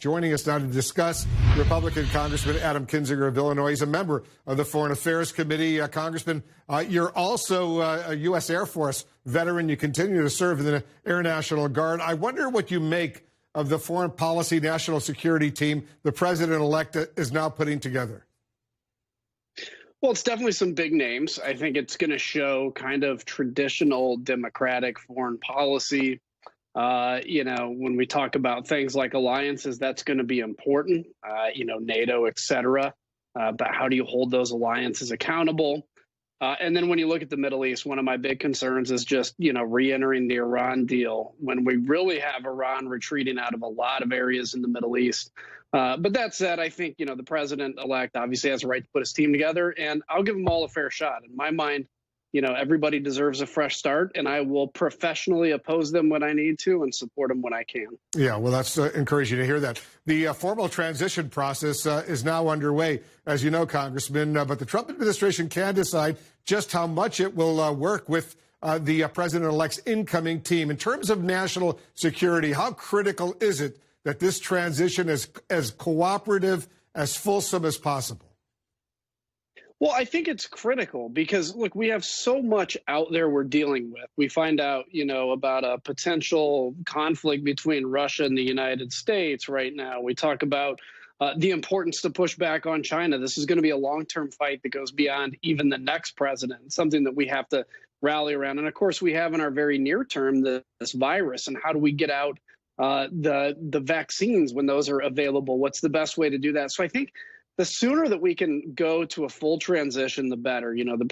Joining us now to discuss, Republican Congressman Adam Kinzinger of Illinois. He's a member of the Foreign Affairs Committee. Congressman, you're also a U.S. Air Force veteran. You continue to serve in the Air National Guard. I wonder what you make of the foreign policy national security team the president-elect is now putting together. Well, it's definitely some big names. I think it's going to show kind of traditional democratic foreign policy. When we talk about things like alliances, that's going to be important, NATO, et cetera. But how do you hold those alliances accountable? And then when you look at the Middle East, one of my big concerns is just, re-entering the Iran deal when we really have Iran retreating out of a lot of areas in the Middle East. But that said, I think, the president-elect obviously has a right to put his team together, and I'll give them all a fair shot. In my mind, everybody deserves a fresh start, and I will professionally oppose them when I need to and support them when I can. Yeah, well, that's encouraging to hear that. The formal transition process is now underway, as you know, Congressman, but the Trump administration can decide just how much it will work with the president-elect's incoming team. In terms of national security, how critical is it that this transition is as cooperative, as fulsome as possible? Well, I think it's critical because, look, we have so much out there we're dealing with. We find out, about a potential conflict between Russia and the United States right now. We talk about the importance to push back on China. This is going to be a long-term fight that goes beyond even the next president, something that we have to rally around. And, of course, we have in our very near term this virus, and how do we get out the vaccines when those are available? What's the best way to do that? So I think the sooner that we can go to a full transition, the better. The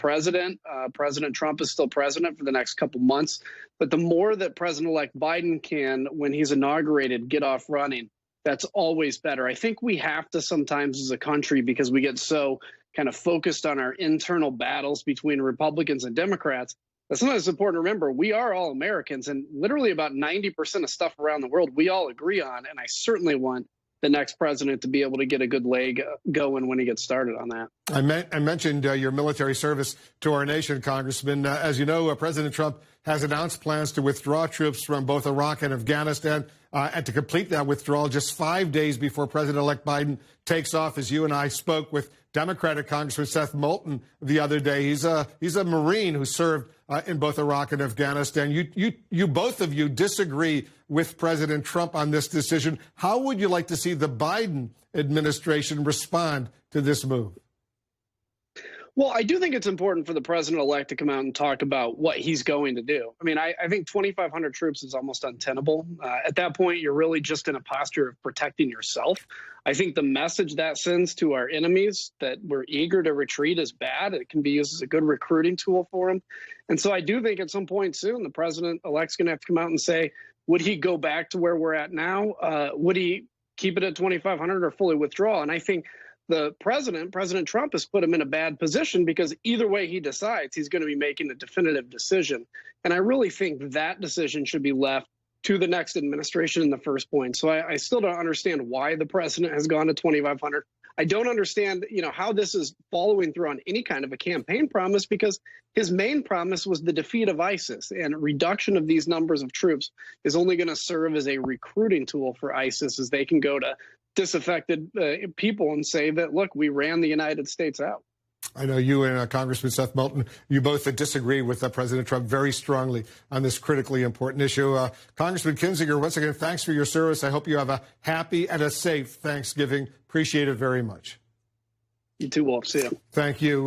President Trump is still president for the next couple months, but the more that President-elect Biden can, when he's inaugurated, get off running, that's always better. I think we have to sometimes as a country, because we get so kind of focused on our internal battles between Republicans and Democrats, that sometimes it's important to remember we are all Americans, and literally about 90% of stuff around the world we all agree on, and I certainly want the next president to be able to get a good leg going when he gets started on that. I mentioned your military service to our nation, Congressman. As you know, President Trump has announced plans to withdraw troops from both Iraq and Afghanistan, and to complete that withdrawal just 5 days before President-elect Biden takes off. As you and I spoke with Democratic Congressman Seth Moulton the other day, he's a Marine who served in both Iraq and Afghanistan. You both of you disagree with President Trump on this decision. How would you like to see the Biden administration respond to this move? Well, I do think it's important for the president-elect to come out and talk about what he's going to do. I mean, I think 2,500 troops is almost untenable. At that point, you're really just in a posture of protecting yourself. I think the message that sends to our enemies that we're eager to retreat is bad. It can be used as a good recruiting tool for them. And so I do think at some point soon, the president-elect's going to have to come out and say, would he go back to where we're at now? Would he keep it at 2,500 or fully withdraw? And I think President Trump, has put him in a bad position because either way he decides, he's going to be making a definitive decision. And I really think that decision should be left to the next administration in the first point. So I still don't understand why the president has gone to 2,500. I don't understand, how this is following through on any kind of a campaign promise, because his main promise was the defeat of ISIS, and reduction of these numbers of troops is only going to serve as a recruiting tool for ISIS, as they can go to disaffected people and say that, look, we ran the United States out. I know you and Congressman Seth Moulton, you both disagree with President Trump very strongly on this critically important issue. Congressman Kinzinger, once again, thanks for your service. I hope you have a happy and a safe Thanksgiving. Appreciate it very much. You too, Wolf. See you. Thank you.